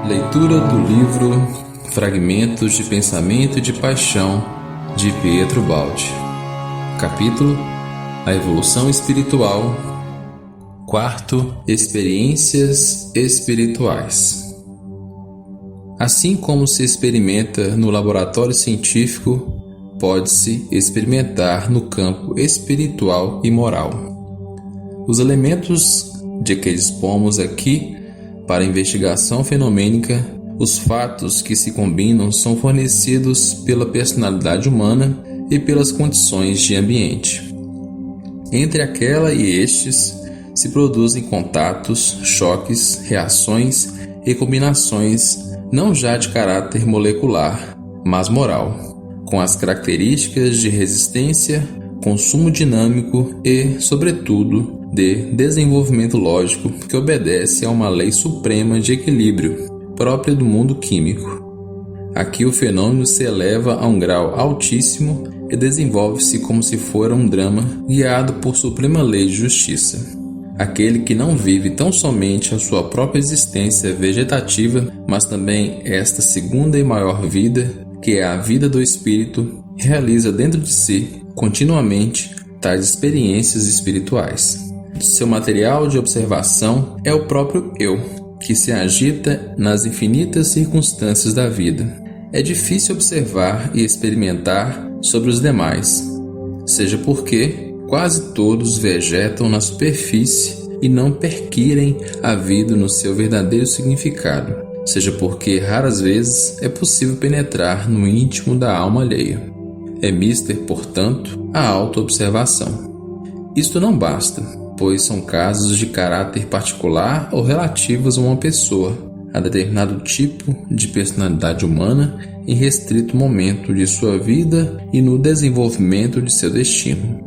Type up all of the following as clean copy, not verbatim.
Leitura do livro Fragmentos de Pensamento e de Paixão, de Pietro Baldi. Capítulo: A Evolução Espiritual. Quarto: Experiências espirituais. Assim como se experimenta no laboratório científico, pode-se experimentar no campo espiritual e moral. Os elementos de que dispomos aqui para a investigação fenomênica, os fatos que se combinam são fornecidos pela personalidade humana e pelas condições de ambiente. Entre aquela e estes se produzem contatos, choques, reações e combinações não já de caráter molecular, mas moral, com as características de resistência, consumo dinâmico e, sobretudo, de desenvolvimento lógico que obedece a uma lei suprema de equilíbrio própria do mundo químico. Aqui o fenômeno se eleva a um grau altíssimo e desenvolve-se como se fora um drama guiado por suprema lei de justiça. Aquele que não vive tão somente a sua própria existência vegetativa, mas também esta segunda e maior vida, que é a vida do espírito, realiza dentro de si, continuamente, tais experiências espirituais. Seu material de observação é o próprio eu, que se agita nas infinitas circunstâncias da vida. É difícil observar e experimentar sobre os demais, seja porque quase todos vegetam na superfície e não perquirem a vida no seu verdadeiro significado, seja porque raras vezes é possível penetrar no íntimo da alma alheia. É mister, portanto, a autoobservação. Isto não basta, pois são casos de caráter particular ou relativos a uma pessoa, a determinado tipo de personalidade humana em restrito momento de sua vida e no desenvolvimento de seu destino.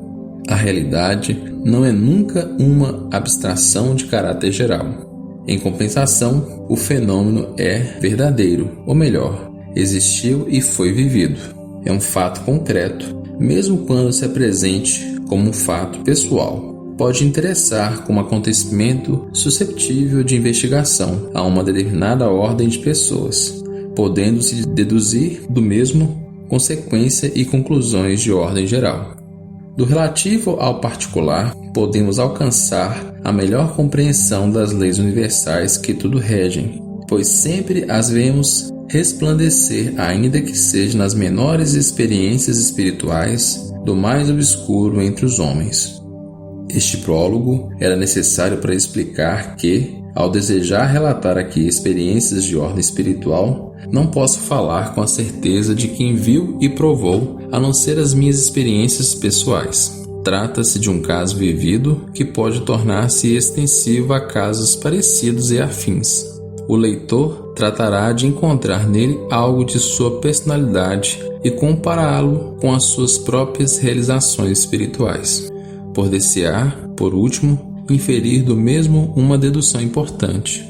A realidade não é nunca uma abstração de caráter geral. Em compensação, o fenômeno é verdadeiro, ou melhor, existiu e foi vivido. É um fato concreto, mesmo quando se apresente como um fato pessoal. Pode interessar como acontecimento suscetível de investigação a uma determinada ordem de pessoas, podendo-se deduzir do mesmo consequência e conclusões de ordem geral. Do relativo ao particular, podemos alcançar a melhor compreensão das leis universais que tudo regem, pois sempre as vemos resplandecer, ainda que seja nas menores experiências espirituais do mais obscuro entre os homens. Este prólogo era necessário para explicar que, ao desejar relatar aqui experiências de ordem espiritual, não posso falar com a certeza de quem viu e provou, a não ser as minhas experiências pessoais. Trata-se de um caso vivido que pode tornar-se extensivo a casos parecidos e afins. O leitor tratará de encontrar nele algo de sua personalidade e compará-lo com as suas próprias realizações espirituais. Poder-se-á, por último, inferir do mesmo uma dedução importante,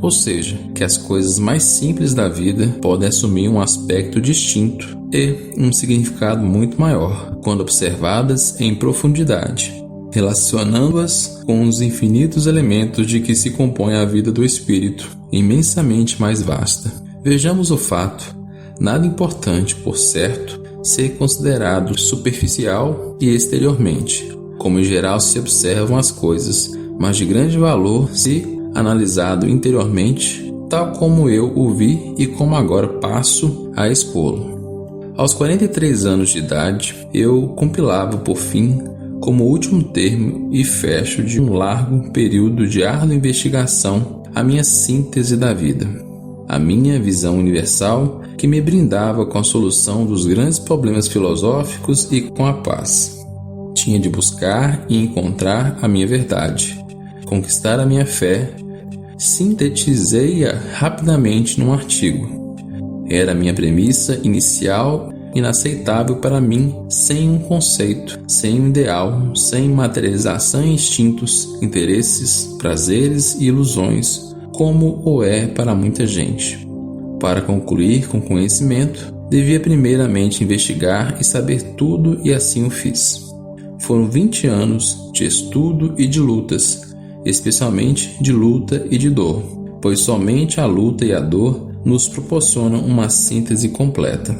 ou seja, que as coisas mais simples da vida podem assumir um aspecto distinto e um significado muito maior, quando observadas em profundidade, relacionando-as com os infinitos elementos de que se compõe a vida do espírito, imensamente mais vasta. Vejamos o fato, nada importante, por certo, ser considerado superficial e exteriormente, como em geral se observam as coisas, mas de grande valor se analisado interiormente, tal como eu o vi e como agora passo a expô-lo. Aos 43 anos de idade, eu compilava, por fim, como último termo e fecho de um largo período de árdua investigação, a minha síntese da vida, a minha visão universal que me brindava com a solução dos grandes problemas filosóficos e com a paz. Tinha de buscar e encontrar a minha verdade, conquistar a minha fé. Sintetizei-a rapidamente num artigo. Era a minha premissa inicial, inaceitável para mim, sem um conceito, sem um ideal, sem materialização em instintos, interesses, prazeres e ilusões, como o é para muita gente. Para concluir com conhecimento, devia primeiramente investigar e saber tudo, e assim o fiz. Foram 20 anos de estudo e de lutas, especialmente de luta e de dor, pois somente a luta e a dor nos proporcionam uma síntese completa.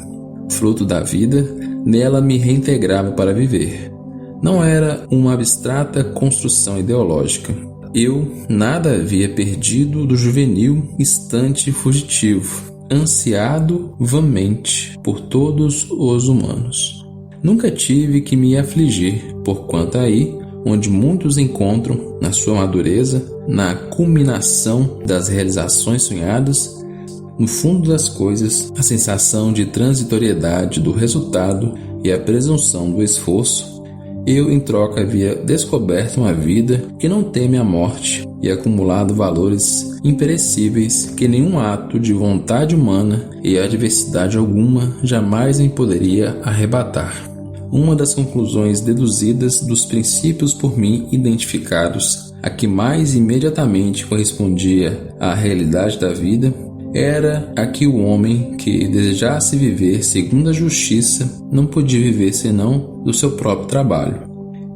Fruto da vida, nela me reintegrava para viver. Não era uma abstrata construção ideológica. Eu nada havia perdido do juvenil instante fugitivo, ansiado vãmente por todos os humanos. Nunca tive que me afligir, porquanto aí, onde muitos encontram, na sua madureza, na culminação das realizações sonhadas, no fundo das coisas, a sensação de transitoriedade do resultado e a presunção do esforço, eu, em troca, havia descoberto uma vida que não teme a morte e acumulado valores imperecíveis que nenhum ato de vontade humana e adversidade alguma jamais me poderia arrebatar. Uma das conclusões deduzidas dos princípios por mim identificados, a que mais imediatamente correspondia à realidade da vida, era a que o homem que desejasse viver segundo a justiça não podia viver senão do seu próprio trabalho.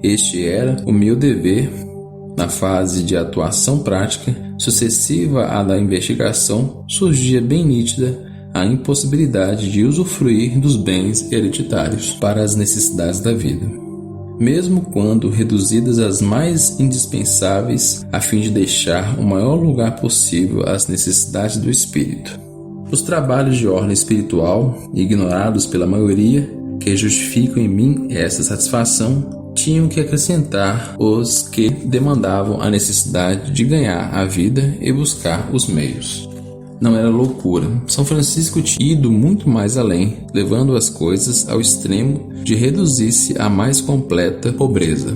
Este era o meu dever na fase de atuação prática, sucessiva à da investigação, surgia bem nítida a impossibilidade de usufruir dos bens hereditários para as necessidades da vida, mesmo quando reduzidas às mais indispensáveis, a fim de deixar o maior lugar possível às necessidades do espírito. Os trabalhos de ordem espiritual, ignorados pela maioria, que justificam em mim essa satisfação, tinham que acrescentar os que demandavam a necessidade de ganhar a vida e buscar os meios. Não era loucura. São Francisco tinha ido muito mais além, levando as coisas ao extremo de reduzir-se à mais completa pobreza.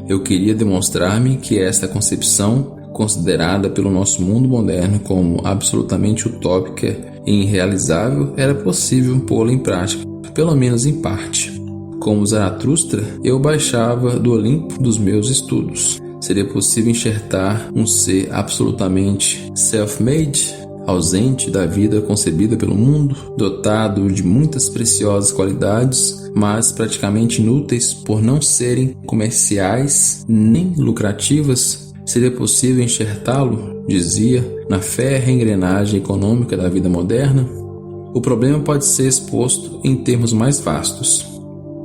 Eu queria demonstrar-me que esta concepção, considerada pelo nosso mundo moderno como absolutamente utópica e irrealizável, era possível pô-la em prática, pelo menos em parte. Como Zaratustra, eu baixava do Olimpo dos meus estudos. Seria possível enxertar um ser absolutamente self-made, ausente da vida concebida pelo mundo, dotado de muitas preciosas qualidades, mas praticamente inúteis por não serem comerciais nem lucrativas? Seria possível enxertá-lo, dizia, na férrea engrenagem econômica da vida moderna? O problema pode ser exposto em termos mais vastos.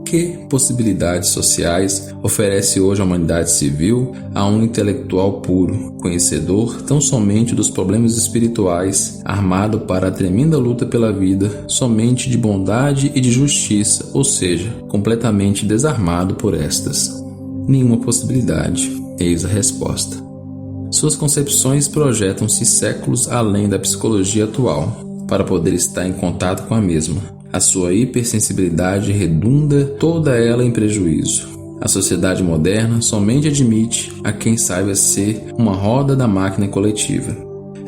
Que possibilidades sociais oferece hoje a humanidade civil a um intelectual puro, conhecedor tão somente dos problemas espirituais, armado para a tremenda luta pela vida, somente de bondade e de justiça, ou seja, completamente desarmado por estas? Nenhuma possibilidade, eis a resposta. Suas concepções projetam-se séculos além da psicologia atual, para poder estar em contato com a mesma. A sua hipersensibilidade redunda toda ela em prejuízo. A sociedade moderna somente admite a quem saiba ser uma roda da máquina coletiva.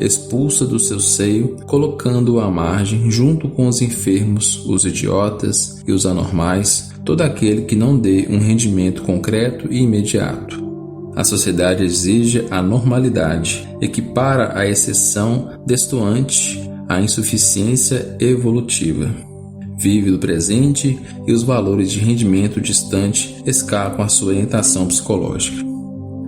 Expulsa do seu seio, colocando-o à margem, junto com os enfermos, os idiotas e os anormais, todo aquele que não dê um rendimento concreto e imediato. A sociedade exige a normalidade, equipara a exceção destoante à insuficiência evolutiva. Vive do presente e os valores de rendimento distante escapam à sua orientação psicológica.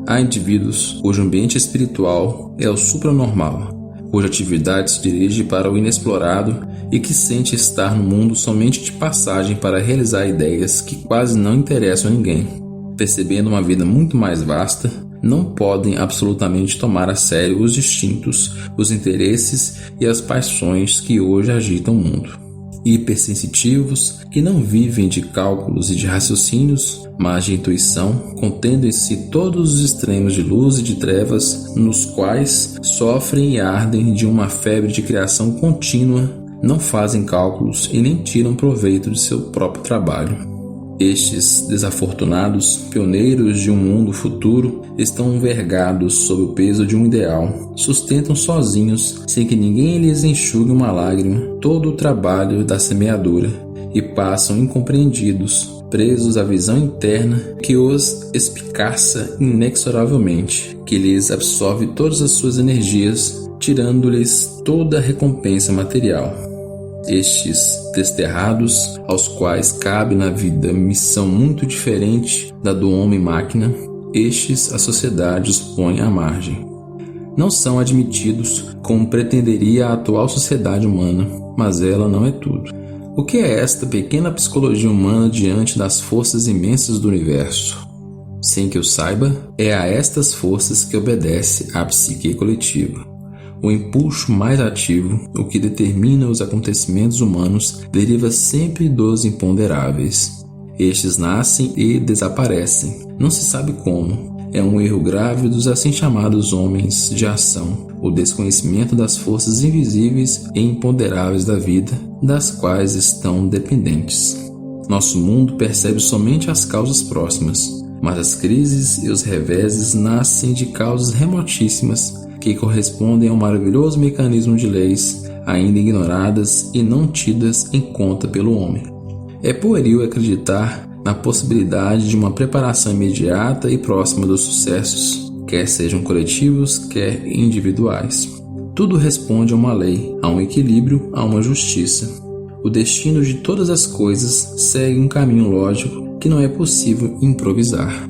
Há indivíduos cujo ambiente espiritual é o supranormal, cuja atividade se dirige para o inexplorado e que sente estar no mundo somente de passagem para realizar ideias que quase não interessam a ninguém. Percebendo uma vida muito mais vasta, não podem absolutamente tomar a sério os instintos, os interesses e as paixões que hoje agitam o mundo. Hipersensitivos, que não vivem de cálculos e de raciocínios, mas de intuição, contendo em si todos os extremos de luz e de trevas, nos quais sofrem e ardem de uma febre de criação contínua, não fazem cálculos e nem tiram proveito de seu próprio trabalho. Estes desafortunados, pioneiros de um mundo futuro, estão vergados sob o peso de um ideal, sustentam sozinhos, sem que ninguém lhes enxugue uma lágrima, todo o trabalho da semeadura, e passam incompreendidos, presos à visão interna que os espicaça inexoravelmente, que lhes absorve todas as suas energias, tirando-lhes toda a recompensa material. Estes desterrados, aos quais cabe na vida missão muito diferente da do homem-máquina, estes a sociedade os põe à margem. não são admitidos como pretenderia a atual sociedade humana, mas ela não é tudo. O que é esta pequena psicologia humana diante das forças imensas do universo? Sem que eu saiba, é a estas forças que obedece a psique coletiva. O impulso mais ativo, o que determina os acontecimentos humanos, deriva sempre dos imponderáveis. Estes nascem e desaparecem, não se sabe como. É um erro grave dos assim chamados homens de ação, o desconhecimento das forças invisíveis e imponderáveis da vida, das quais estão dependentes. Nosso mundo percebe somente as causas próximas, mas as crises e os reveses nascem de causas remotíssimas que correspondem a um maravilhoso mecanismo de leis ainda ignoradas e não tidas em conta pelo homem. É pueril acreditar na possibilidade de uma preparação imediata e próxima dos sucessos, quer sejam coletivos, quer individuais. Tudo responde a uma lei, a um equilíbrio, a uma justiça. O destino de todas as coisas segue um caminho lógico que não é possível improvisar.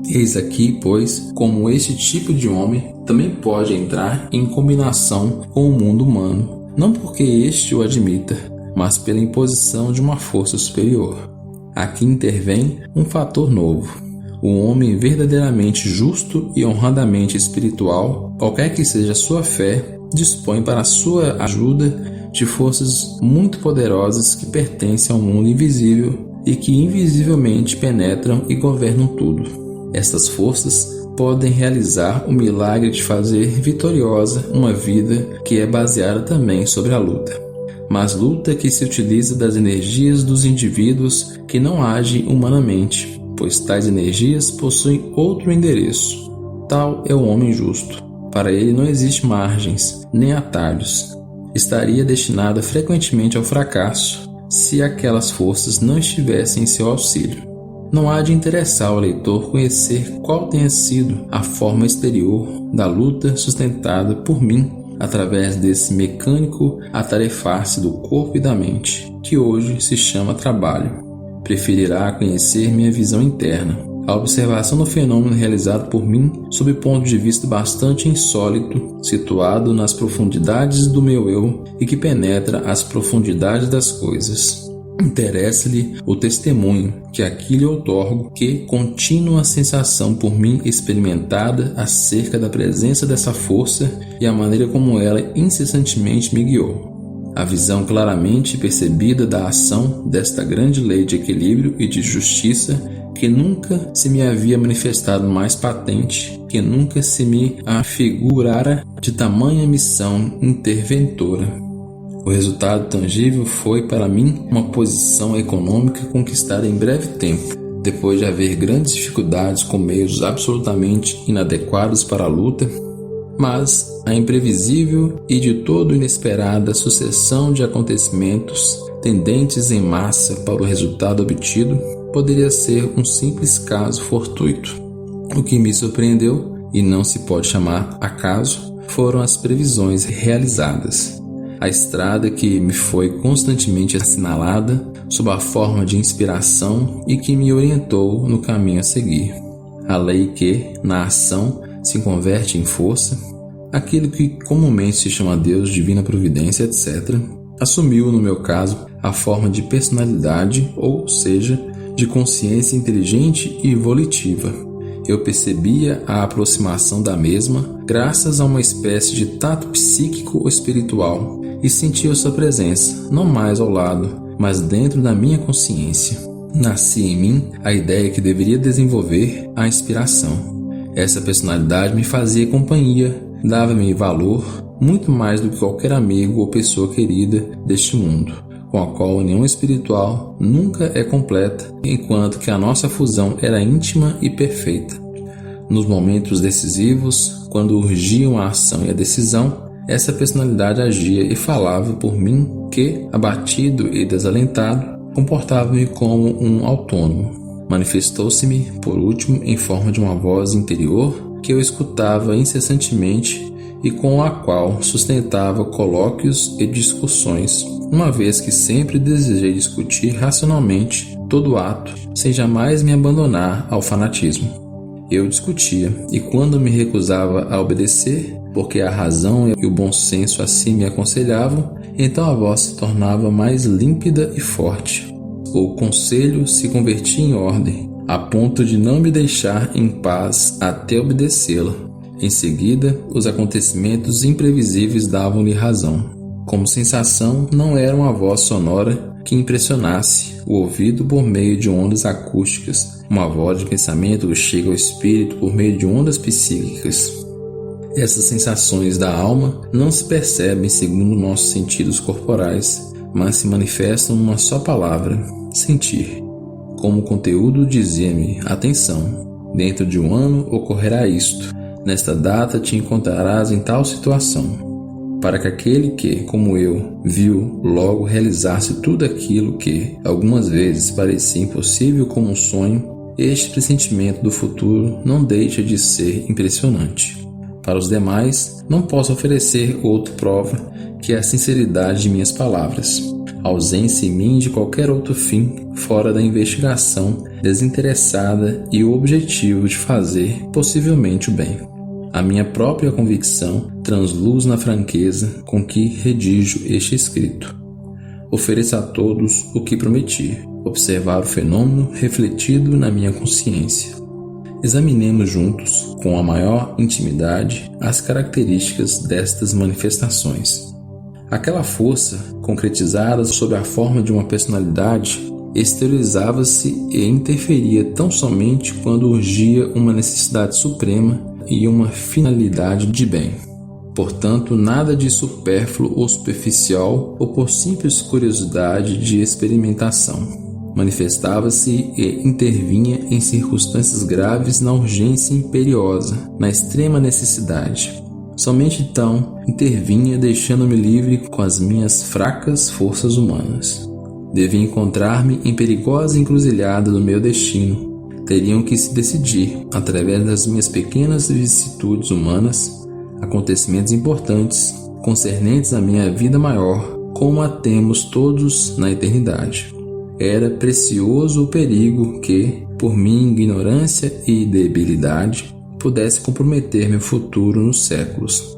Eis aqui, pois, como este tipo de homem também pode entrar em combinação com o mundo humano, não porque este o admita, mas pela imposição de uma força superior. Aqui intervém um fator novo. O homem verdadeiramente justo e honradamente espiritual, qualquer que seja a sua fé, dispõe para a sua ajuda de forças muito poderosas que pertencem ao mundo invisível e que invisivelmente penetram e governam tudo. Estas forças podem realizar o milagre de fazer vitoriosa uma vida que é baseada também sobre a luta. Mas luta que se utiliza das energias dos indivíduos que não agem humanamente, pois tais energias possuem outro endereço. Tal é o homem justo. Para ele não existe margens, nem atalhos. Estaria destinada frequentemente ao fracasso se aquelas forças não estivessem em seu auxílio. Não há de interessar ao leitor conhecer qual tenha sido a forma exterior da luta sustentada por mim através desse mecânico atarefar-se do corpo e da mente, que hoje se chama trabalho. Preferirá conhecer minha visão interna, a observação do fenômeno realizado por mim sob ponto de vista bastante insólito, situado nas profundidades do meu eu e que penetra as profundidades das coisas. Interessa-lhe o testemunho que aqui lhe outorgo, que contínua sensação por mim experimentada acerca da presença dessa força e a maneira como ela incessantemente me guiou. A visão claramente percebida da ação desta grande lei de equilíbrio e de justiça que nunca se me havia manifestado mais patente, que nunca se me afigurara de tamanha missão interventora. O resultado tangível foi para mim uma posição econômica conquistada em breve tempo, depois de haver grandes dificuldades com meios absolutamente inadequados para a luta, mas a imprevisível e de todo inesperada sucessão de acontecimentos tendentes em massa para o resultado obtido poderia ser um simples caso fortuito. O que me surpreendeu, e não se pode chamar acaso, foram as previsões realizadas. A estrada que me foi constantemente assinalada sob a forma de inspiração e que me orientou no caminho a seguir. A lei que, na ação, se converte em força, aquilo que comumente se chama Deus, divina providência, etc., assumiu, no meu caso, a forma de personalidade, ou seja, de consciência inteligente e volitiva. Eu percebia a aproximação da mesma graças a uma espécie de tato psíquico ou espiritual e sentia sua presença, não mais ao lado, mas dentro da minha consciência. Nascia em mim a ideia que deveria desenvolver a inspiração. Essa personalidade me fazia companhia, dava-me valor, muito mais do que qualquer amigo ou pessoa querida deste mundo, com a qual a união espiritual nunca é completa, enquanto que a nossa fusão era íntima e perfeita. Nos momentos decisivos, quando urgiam a ação e a decisão, essa personalidade agia e falava por mim que, abatido e desalentado, comportava-me como um autônomo. Manifestou-se-me, por último, em forma de uma voz interior que eu escutava incessantemente e com a qual sustentava colóquios e discussões, uma vez que sempre desejei discutir racionalmente todo ato, sem jamais me abandonar ao fanatismo. Eu discutia, e quando me recusava a obedecer, porque a razão e o bom senso assim me aconselhavam, então a voz se tornava mais límpida e forte. O conselho se convertia em ordem, a ponto de não me deixar em paz até obedecê-la. Em seguida, os acontecimentos imprevisíveis davam-lhe razão. Como sensação, não era uma voz sonora que impressionasse o ouvido por meio de ondas acústicas, uma voz de pensamento que chega ao espírito por meio de ondas psíquicas. Essas sensações da alma não se percebem segundo nossos sentidos corporais, mas se manifestam numa só palavra: sentir. Como conteúdo dizia-me: atenção, dentro de 1 ano ocorrerá isto, nesta data te encontrarás em tal situação. Para que aquele que, como eu, viu, logo realizasse tudo aquilo que, algumas vezes, parecia impossível como um sonho, este pressentimento do futuro não deixa de ser impressionante. Para os demais, não posso oferecer outra prova que a sinceridade de minhas palavras, a ausência em mim de qualquer outro fim fora da investigação desinteressada e o objetivo de fazer possivelmente o bem. A minha própria convicção transluz na franqueza com que redijo este escrito. Ofereço a todos o que prometi, observar o fenômeno refletido na minha consciência. Examinemos juntos, com a maior intimidade, as características destas manifestações. Aquela força, concretizada sob a forma de uma personalidade, exteriorizava-se e interferia tão somente quando urgia uma necessidade suprema e uma finalidade de bem. Portanto, nada de supérfluo ou superficial ou por simples curiosidade de experimentação. Manifestava-se e intervinha em circunstâncias graves na urgência imperiosa, na extrema necessidade. Somente então intervinha, deixando-me livre com as minhas fracas forças humanas. Devia encontrar-me em perigosa encruzilhada do meu destino. Teriam que se decidir, através das minhas pequenas vicissitudes humanas, acontecimentos importantes, concernentes à minha vida maior, como a temos todos na eternidade. Era precioso o perigo que, por minha ignorância e debilidade, pudesse comprometer meu futuro nos séculos.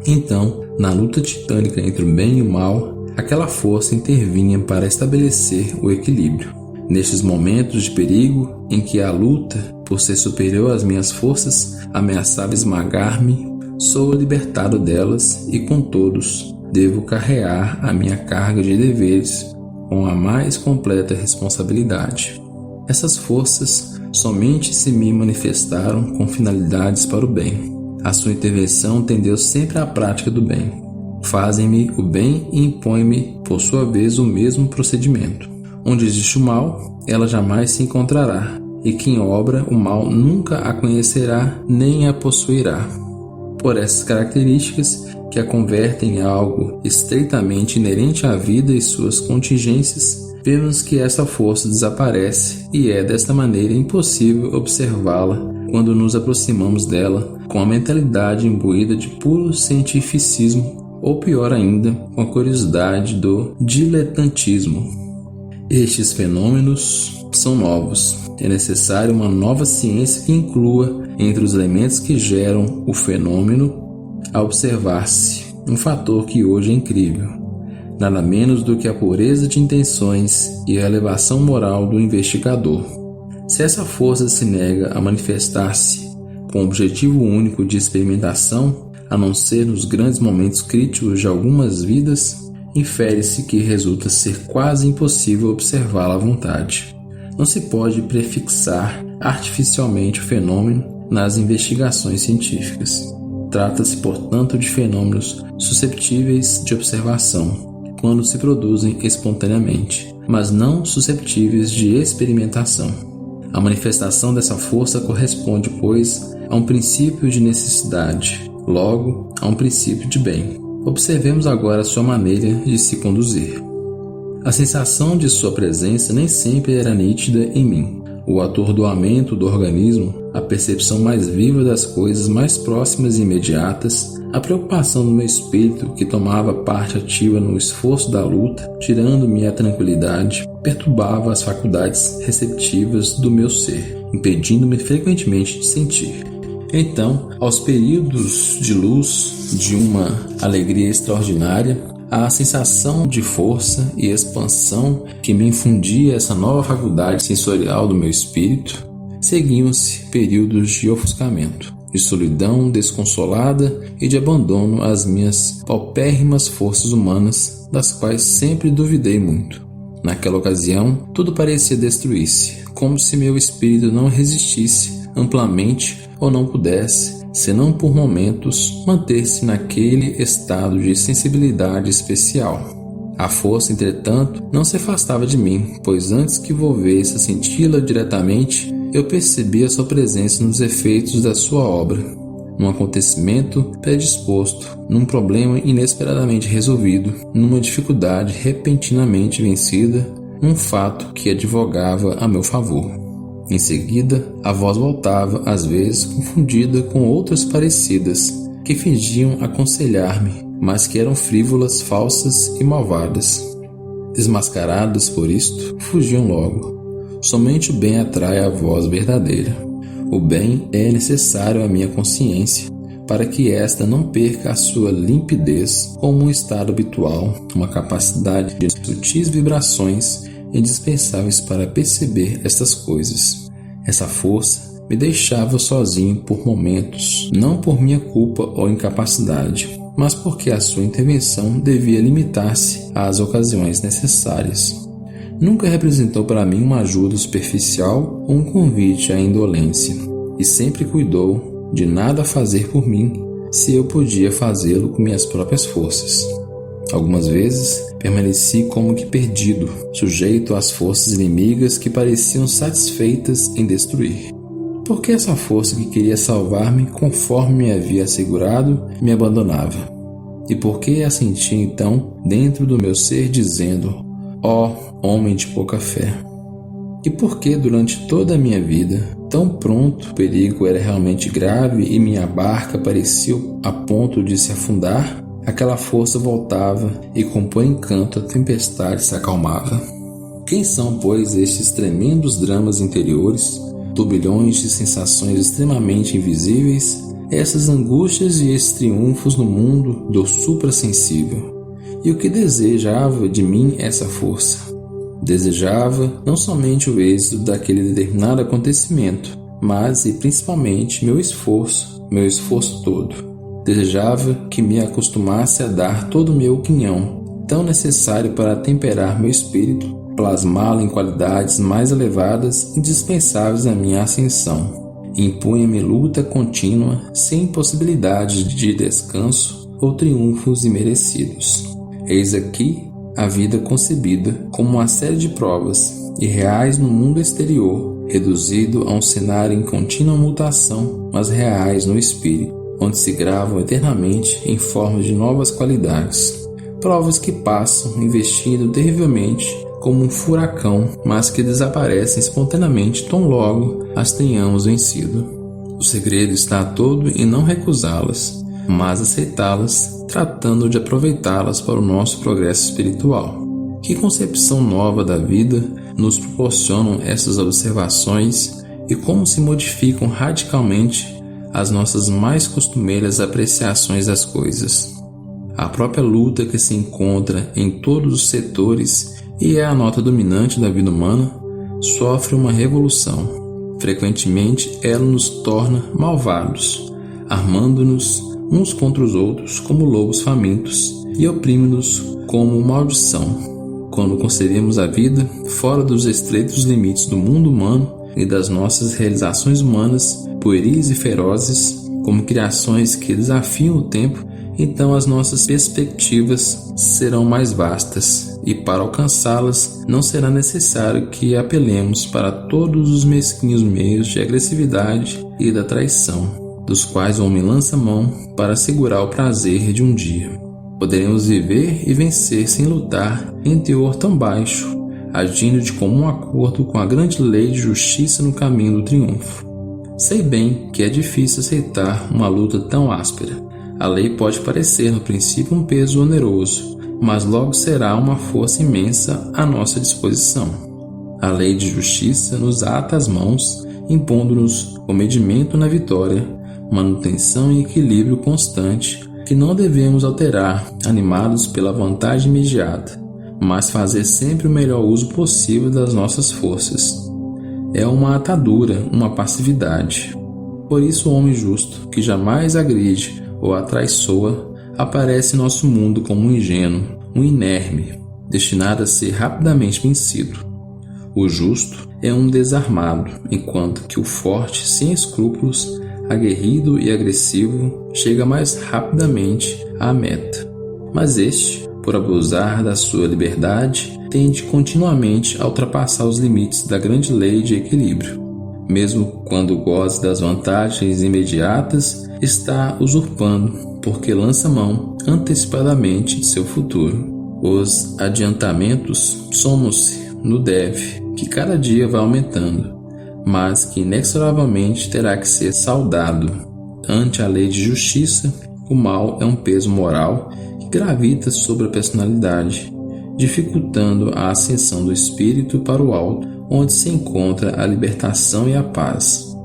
Então, na luta titânica entre o bem e o mal, aquela força intervinha para estabelecer o equilíbrio. Nestes momentos de perigo, em que a luta, por ser superior às minhas forças, ameaçava esmagar-me, sou libertado delas e, com todos, devo carregar a minha carga de deveres com a mais completa responsabilidade. Essas forças somente se me manifestaram com finalidades para o bem. A sua intervenção tendeu sempre à prática do bem. Fazem-me o bem e impõem-me, por sua vez, o mesmo procedimento. Onde existe o mal, ela jamais se encontrará, e quem obra o mal nunca a conhecerá nem a possuirá. Por essas características, que a convertem em algo estreitamente inerente à vida e suas contingências, vemos que essa força desaparece e é desta maneira impossível observá-la quando nos aproximamos dela com a mentalidade imbuída de puro cientificismo ou, pior ainda, com a curiosidade do diletantismo. Estes fenômenos são novos. É necessária uma nova ciência que inclua, entre os elementos que geram o fenômeno, a observar-se, um fator que hoje é incrível, nada menos do que a pureza de intenções e a elevação moral do investigador. Se essa força se nega a manifestar-se com o objetivo único de experimentação, a não ser nos grandes momentos críticos de algumas vidas, infere-se que resulta ser quase impossível observá-la à vontade. Não se pode prefixar artificialmente o fenômeno nas investigações científicas. Trata-se, portanto, de fenômenos susceptíveis de observação, quando se produzem espontaneamente, mas não susceptíveis de experimentação. A manifestação dessa força corresponde, pois, a um princípio de necessidade, logo, a um princípio de bem. Observemos agora sua maneira de se conduzir. A sensação de sua presença nem sempre era nítida em mim. O atordoamento do organismo, a percepção mais viva das coisas mais próximas e imediatas, a preocupação do meu espírito que tomava parte ativa no esforço da luta, tirando-me a tranquilidade, perturbava as faculdades receptivas do meu ser, impedindo-me frequentemente de sentir. Então, aos períodos de luz, de uma alegria extraordinária, a sensação de força e expansão que me infundia essa nova faculdade sensorial do meu espírito, seguiam-se períodos de ofuscamento, de solidão desconsolada e de abandono às minhas paupérrimas forças humanas, das quais sempre duvidei muito. Naquela ocasião, tudo parecia destruir-se, como se meu espírito não resistisse amplamente ou não pudesse, senão por momentos, manter-se naquele estado de sensibilidade especial. A força, entretanto, não se afastava de mim, pois antes que volvesse a senti-la diretamente, eu percebia sua presença nos efeitos da sua obra, num acontecimento predisposto, num problema inesperadamente resolvido, numa dificuldade repentinamente vencida, num fato que advogava a meu favor. Em seguida, a voz voltava, às vezes confundida com outras parecidas, que fingiam aconselhar-me, mas que eram frívolas, falsas e malvadas. Desmascaradas por isto, fugiam logo. Somente o bem atrai a voz verdadeira. O bem é necessário à minha consciência, para que esta não perca a sua limpidez como um estado habitual, uma capacidade de sutis vibrações indispensáveis para perceber estas coisas. Essa força me deixava sozinho por momentos, não por minha culpa ou incapacidade, mas porque a sua intervenção devia limitar-se às ocasiões necessárias. Nunca representou para mim uma ajuda superficial ou um convite à indolência, e sempre cuidou de nada fazer por mim se eu podia fazê-lo com minhas próprias forças. Algumas vezes permaneci como que perdido, sujeito às forças inimigas que pareciam satisfeitas em destruir. Por que essa força que queria salvar-me, conforme me havia assegurado, me abandonava? E por que a sentia então dentro do meu ser dizendo: ó homem de pouca fé? E por que durante toda a minha vida, tão pronto o perigo era realmente grave e minha barca parecia a ponto de se afundar, aquela força voltava e com por encanto a tempestade se acalmava? Quem são, pois, estes tremendos dramas interiores, turbilhões de sensações extremamente invisíveis, essas angústias e esses triunfos no mundo do suprassensível? E o que desejava de mim essa força? Desejava não somente o êxito daquele determinado acontecimento, mas e principalmente meu esforço todo. Desejava que me acostumasse a dar todo o meu quinhão, tão necessário para temperar meu espírito, plasmá-lo em qualidades mais elevadas indispensáveis à minha ascensão. Impunha-me luta contínua, sem possibilidade de descanso ou triunfos imerecidos. Eis aqui a vida concebida como uma série de provas irreais no mundo exterior, reduzido a um cenário em contínua mutação, mas reais no espírito, onde se gravam eternamente em forma de novas qualidades. Provas que passam investindo terrivelmente como um furacão, mas que desaparecem espontaneamente tão logo as tenhamos vencido. O segredo está todo em não recusá-las, mas aceitá-las, tratando de aproveitá-las para o nosso progresso espiritual. Que concepção nova da vida nos proporcionam essas observações e como se modificam radicalmente as nossas mais costumeiras apreciações das coisas. A própria luta que se encontra em todos os setores e é a nota dominante da vida humana, sofre uma revolução. Frequentemente ela nos torna malvados, armando-nos uns contra os outros como lobos famintos e oprime-nos como maldição. Quando concebemos a vida fora dos estreitos limites do mundo humano e das nossas realizações humanas, pueris e ferozes, como criações que desafiam o tempo, então as nossas perspectivas serão mais vastas e para alcançá-las não será necessário que apelemos para todos os mesquinhos meios de agressividade e da traição, dos quais o homem lança mão para assegurar o prazer de um dia. Poderemos viver e vencer sem lutar em teor tão baixo, agindo de comum acordo com a grande lei de justiça no caminho do triunfo. Sei bem que é difícil aceitar uma luta tão áspera. A lei pode parecer no princípio um peso oneroso, mas logo será uma força imensa à nossa disposição. A lei de justiça nos ata as mãos, impondo-nos o medimento na vitória, manutenção e equilíbrio constante que não devemos alterar, animados pela vantagem imediata, mas fazer sempre o melhor uso possível das nossas forças. É uma atadura, uma passividade. Por isso o homem justo, que jamais agride ou atraiçoa, aparece em nosso mundo como um ingênuo, um inerme, destinado a ser rapidamente vencido. O justo é um desarmado, enquanto que o forte, sem escrúpulos, aguerrido e agressivo, chega mais rapidamente à meta. Mas este, por abusar da sua liberdade, tende continuamente a ultrapassar os limites da grande lei de equilíbrio. Mesmo quando goza das vantagens imediatas, está usurpando, porque lança mão antecipadamente de seu futuro. Os adiantamentos somam-se no deve, que cada dia vai aumentando, mas que inexoravelmente terá que ser saldado. Ante a lei de justiça, o mal é um peso moral que gravita sobre a personalidade, dificultando a ascensão do espírito para o alto, onde se encontra a libertação e a paz.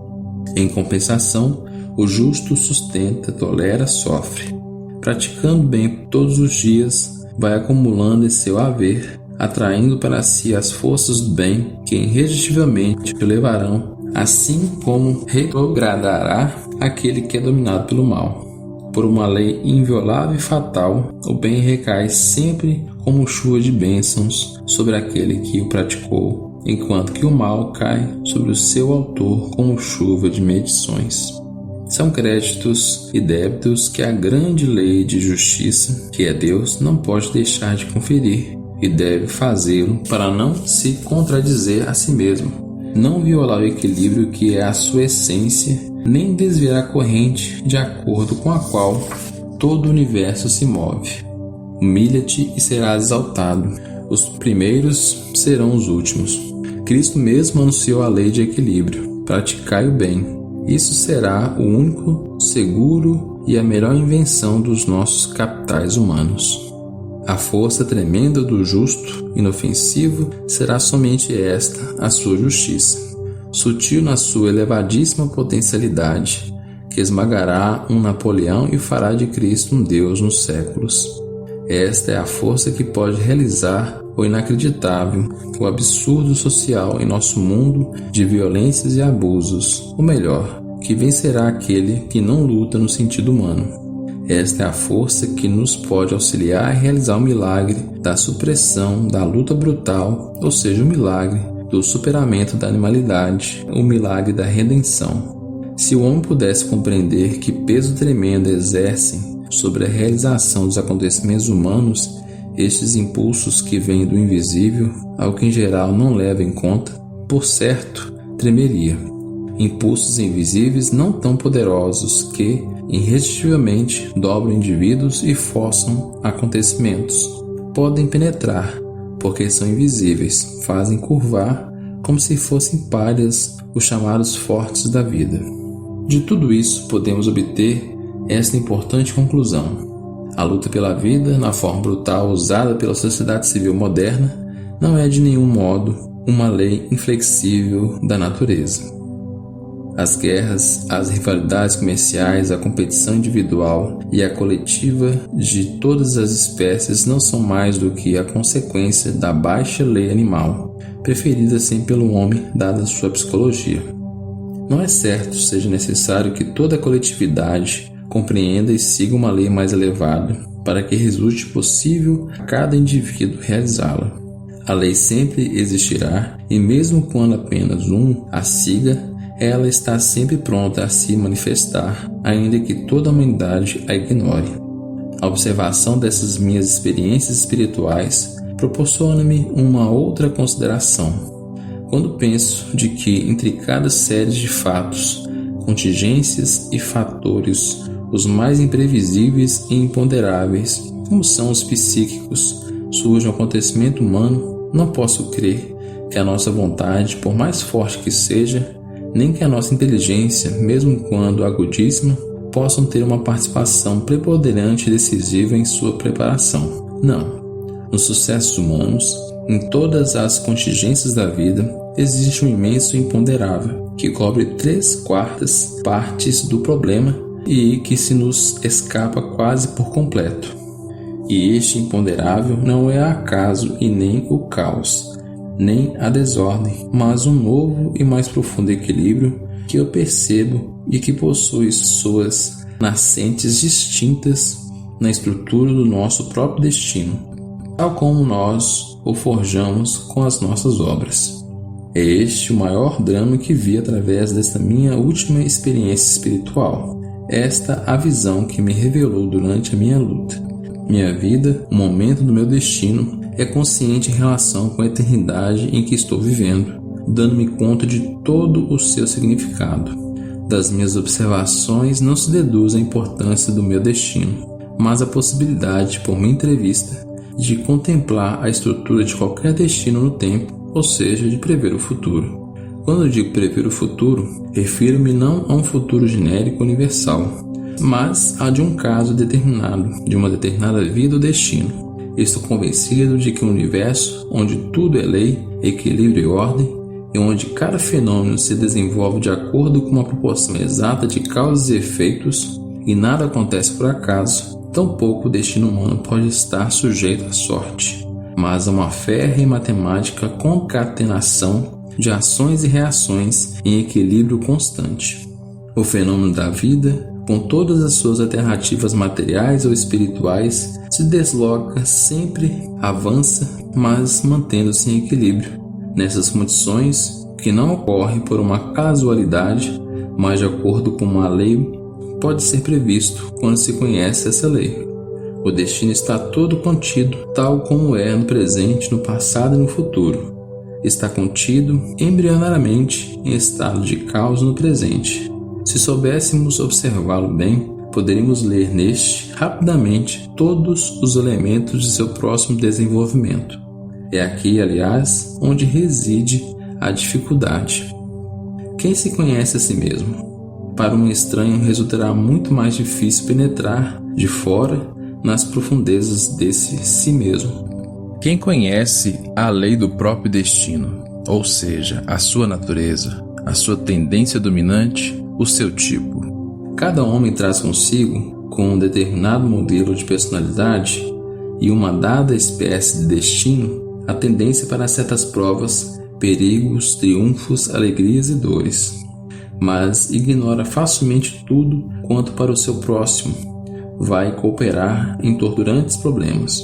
Em compensação, o justo sustenta, tolera, sofre. Praticando bem todos os dias, vai acumulando em seu haver, atraindo para si as forças do bem que irresistivelmente o levarão, assim como retrogradará aquele que é dominado pelo mal. Por uma lei inviolável e fatal, o bem recai sempre como chuva de bênçãos sobre aquele que o praticou, enquanto que o mal cai sobre o seu autor como chuva de medições. São créditos e débitos que a grande lei de justiça, que é Deus, não pode deixar de conferir, e deve fazê-lo para não se contradizer a si mesmo, não violar o equilíbrio que é a sua essência, nem desviar a corrente de acordo com a qual todo o universo se move. Humilha-te e serás exaltado. Os primeiros serão os últimos. Cristo mesmo anunciou a lei de equilíbrio. Praticai o bem. Isso será o único, seguro e a melhor invenção dos nossos capitais humanos. A força tremenda do justo, inofensivo, será somente esta, a sua justiça, sutil na sua elevadíssima potencialidade, que esmagará um Napoleão e fará de Cristo um Deus nos séculos. Esta é a força que pode realizar o inacreditável, o absurdo social em nosso mundo de violências e abusos, ou melhor, que vencerá aquele que não luta no sentido humano. Esta é a força que nos pode auxiliar a realizar o milagre da supressão da luta brutal, ou seja, o milagre do superamento da animalidade, o milagre da redenção. Se o homem pudesse compreender que peso tremendo exercem sobre a realização dos acontecimentos humanos estes impulsos que vêm do invisível, ao que em geral não leva em conta, por certo, tremeria. Impulsos invisíveis não tão poderosos que, irresistivelmente, dobram indivíduos e forçam acontecimentos. Podem penetrar, porque são invisíveis, fazem curvar como se fossem palhas os chamados fortes da vida. De tudo isso podemos obter esta importante conclusão. A luta pela vida, na forma brutal usada pela sociedade civil moderna, não é de nenhum modo uma lei inflexível da natureza. As guerras, as rivalidades comerciais, a competição individual e a coletiva de todas as espécies não são mais do que a consequência da baixa lei animal, preferida sempre pelo homem dada sua psicologia. Não é certo seja necessário que toda a coletividade compreenda e siga uma lei mais elevada para que resulte possível a cada indivíduo realizá-la. A lei sempre existirá e mesmo quando apenas um a siga, ela está sempre pronta a se manifestar, ainda que toda a humanidade a ignore. A observação dessas minhas experiências espirituais proporciona-me uma outra consideração. Quando penso de que intricadas séries de fatos, contingências e fatores, os mais imprevisíveis e imponderáveis, como são os psíquicos, surge um acontecimento humano, não posso crer que a nossa vontade, por mais forte que seja, nem que a nossa inteligência, mesmo quando agudíssima, possam ter uma participação preponderante e decisiva em sua preparação. Não. Nos sucessos humanos, em todas as contingências da vida, existe um imenso imponderável, que cobre 3/4 partes do problema e que se nos escapa quase por completo. E este imponderável não é acaso e nem o caos, nem a desordem, mas um novo e mais profundo equilíbrio que eu percebo e que possui suas nascentes distintas na estrutura do nosso próprio destino, tal como nós o forjamos com as nossas obras. É este o maior drama que vi através desta minha última experiência espiritual, esta a visão que me revelou durante a minha luta. Minha vida, o momento do meu destino, é consciente em relação com a eternidade em que estou vivendo, dando-me conta de todo o seu significado. Das minhas observações não se deduz a importância do meu destino, mas a possibilidade, por minha entrevista, de contemplar a estrutura de qualquer destino no tempo, ou seja, de prever o futuro. Quando eu digo prever o futuro, refiro-me não a um futuro genérico universal, mas a de um caso determinado, de uma determinada vida ou destino. Estou convencido de que um universo onde tudo é lei, equilíbrio e ordem, e onde cada fenômeno se desenvolve de acordo com uma proporção exata de causas e efeitos, e nada acontece por acaso, tampouco o destino humano pode estar sujeito à sorte, mas a uma férrea e matemática concatenação de ações e reações em equilíbrio constante. O fenômeno da vida, com todas as suas alternativas materiais ou espirituais, se desloca, sempre avança, mas mantendo-se em equilíbrio. Nessas condições, que não ocorre por uma casualidade, mas de acordo com uma lei, pode ser previsto quando se conhece essa lei. O destino está todo contido, tal como é no presente, no passado e no futuro. Está contido embrionariamente em estado de causa no presente. Se soubéssemos observá-lo bem, poderíamos ler neste, rapidamente, todos os elementos de seu próximo desenvolvimento. É aqui, aliás, onde reside a dificuldade. Quem se conhece a si mesmo? Para um estranho resultará muito mais difícil penetrar de fora nas profundezas desse si mesmo. Quem conhece a lei do próprio destino, ou seja, a sua natureza, a sua tendência dominante, o seu tipo. Cada homem traz consigo, com um determinado modelo de personalidade e uma dada espécie de destino, a tendência para certas provas, perigos, triunfos, alegrias e dores. Mas ignora facilmente tudo quanto para o seu próximo vai cooperar em torturantes problemas.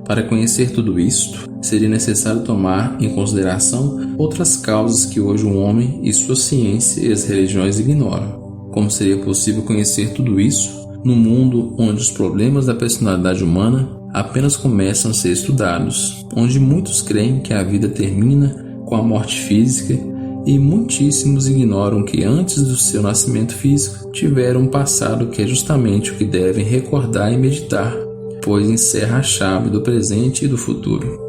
Para conhecer tudo isto, seria necessário tomar em consideração outras causas que hoje o homem e sua ciência e as religiões ignoram. Como seria possível conhecer tudo isso no mundo onde os problemas da personalidade humana apenas começam a ser estudados, onde muitos creem que a vida termina com a morte física e muitíssimos ignoram que antes do seu nascimento físico tiveram um passado que é justamente o que devem recordar e meditar, pois encerra a chave do presente e do futuro.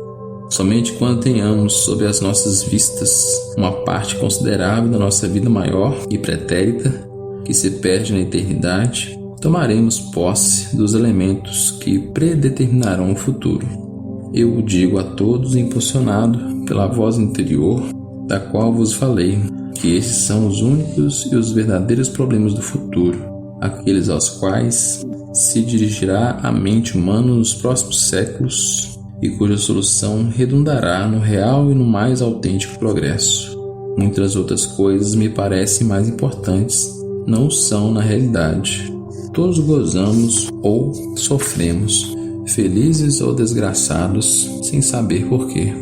Somente quando tenhamos sob as nossas vistas uma parte considerável da nossa vida maior e pretérita, que se perde na eternidade, tomaremos posse dos elementos que predeterminarão o futuro. Eu o digo a todos impulsionado pela voz interior da qual vos falei, que esses são os únicos e os verdadeiros problemas do futuro, aqueles aos quais se dirigirá a mente humana nos próximos séculos e cuja solução redundará no real e no mais autêntico progresso. Muitas outras coisas me parecem mais importantes, não são na realidade. Todos gozamos ou sofremos, felizes ou desgraçados, sem saber porquê.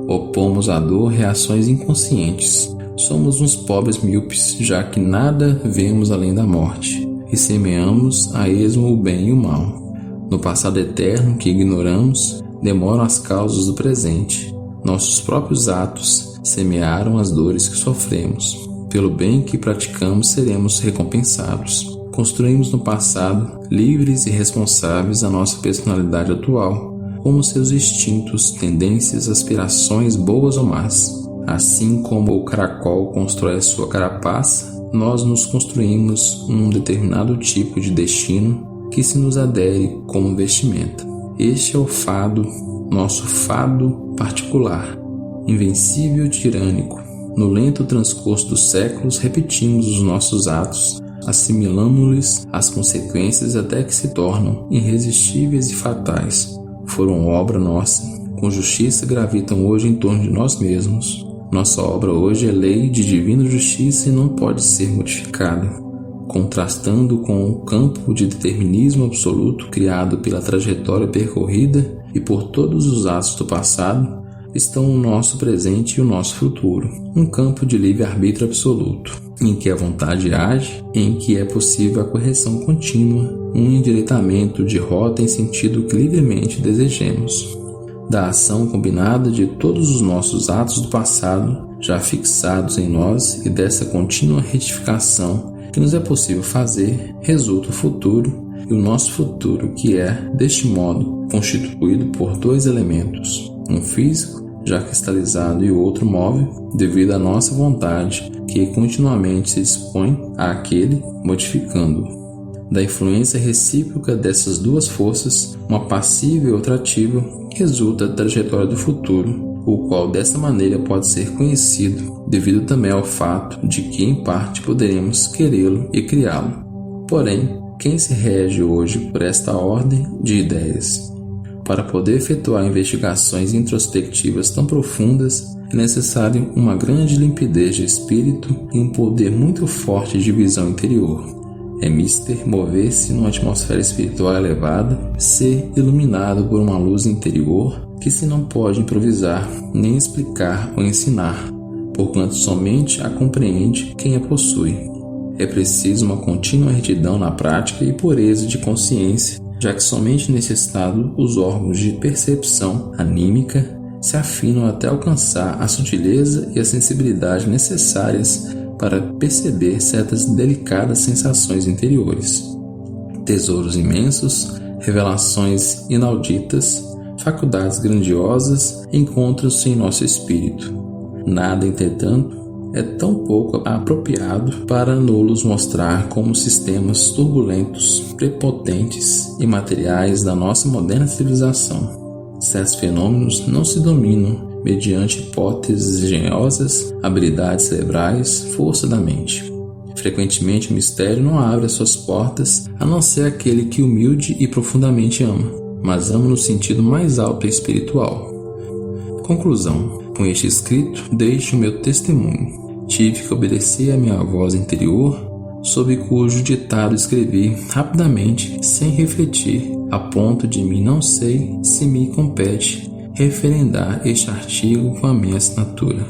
Opomos à dor reações inconscientes. Somos uns pobres míopes, já que nada vemos além da morte, e semeamos a esmo o bem e o mal. No passado eterno que ignoramos, demoram as causas do presente. Nossos próprios atos semearam as dores que sofremos. Pelo bem que praticamos, seremos recompensados. Construímos no passado, livres e responsáveis, a nossa personalidade atual, como seus instintos, tendências, aspirações boas ou más. Assim como o caracol constrói a sua carapaça, nós nos construímos um determinado tipo de destino que se nos adere como vestimenta. Este é o fado, nosso fado particular, invencível e tirânico. No lento transcurso dos séculos, repetimos os nossos atos, assimilamos-lhes as consequências até que se tornam irresistíveis e fatais. Foram obra nossa, com justiça gravitam hoje em torno de nós mesmos. Nossa obra hoje é lei de divina justiça e não pode ser modificada. Contrastando com o campo de determinismo absoluto criado pela trajetória percorrida e por todos os atos do passado, estão o nosso presente e o nosso futuro, um campo de livre-arbítrio absoluto, em que a vontade age, em que é possível a correção contínua, um endireitamento de rota em sentido que livremente desejemos. Da ação combinada de todos os nossos atos do passado, já fixados em nós, e dessa contínua retificação que nos é possível fazer, resulta o futuro, e o nosso futuro, que é, deste modo, constituído por dois elementos, um físico, já cristalizado, e o outro móvel, devido à nossa vontade, que continuamente se dispõe àquele, modificando-o. Da influência recíproca dessas duas forças, uma passiva e outra ativa, resulta a trajetória do futuro, o qual dessa maneira pode ser conhecido, devido também ao fato de que em parte poderemos querê-lo e criá-lo. Porém, quem se rege hoje por esta ordem de ideias? Para poder efetuar investigações introspectivas tão profundas, é necessário uma grande limpidez de espírito e um poder muito forte de visão interior. É mister mover-se numa atmosfera espiritual elevada, ser iluminado por uma luz interior que se não pode improvisar, nem explicar ou ensinar, porquanto somente a compreende quem a possui. É preciso uma contínua retidão na prática e pureza de consciência, já que somente nesse estado os órgãos de percepção anímica se afinam até alcançar a sutileza e a sensibilidade necessárias para perceber certas delicadas sensações interiores. Tesouros imensos, revelações inauditas, faculdades grandiosas encontram-se em nosso espírito. Nada, entretanto, é tão pouco apropriado para nos mostrar como sistemas turbulentos, prepotentes e materiais da nossa moderna civilização. Certos fenômenos não se dominam mediante hipóteses engenhosas, habilidades cerebrais, força da mente. Frequentemente o mistério não abre as suas portas a não ser aquele que humilde e profundamente ama, mas ama no sentido mais alto e espiritual. Conclusão. Com este escrito, deixo o meu testemunho. Tive que obedecer à minha voz interior, sob cujo ditado escrevi rapidamente, sem refletir, a ponto de mim não sei se me compete referendar este artigo com a minha assinatura.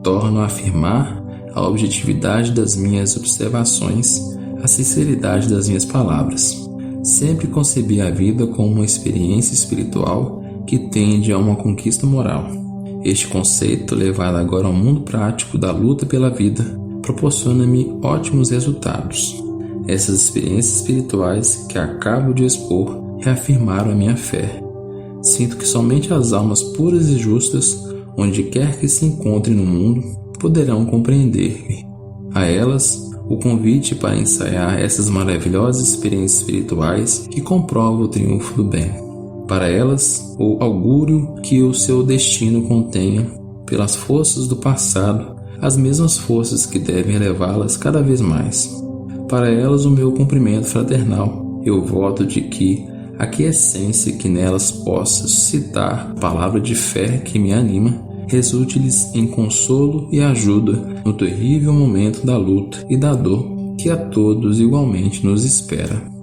Torno a afirmar a objetividade das minhas observações, a sinceridade das minhas palavras. Sempre concebi a vida como uma experiência espiritual que tende a uma conquista moral. Este conceito, levado agora ao mundo prático da luta pela vida, proporciona-me ótimos resultados. Essas experiências espirituais que acabo de expor reafirmaram a minha fé. Sinto que somente as almas puras e justas, onde quer que se encontrem no mundo, poderão compreender-me. A elas, o convite para ensaiar essas maravilhosas experiências espirituais que comprovam o triunfo do bem. Para elas, o augúrio que o seu destino contenha, pelas forças do passado, as mesmas forças que devem elevá-las cada vez mais. Para elas, o meu cumprimento fraternal e o voto de que a quiescência que nelas possa suscitar a palavra de fé que me anima, resulte-lhes em consolo e ajuda no terrível momento da luta e da dor que a todos igualmente nos espera.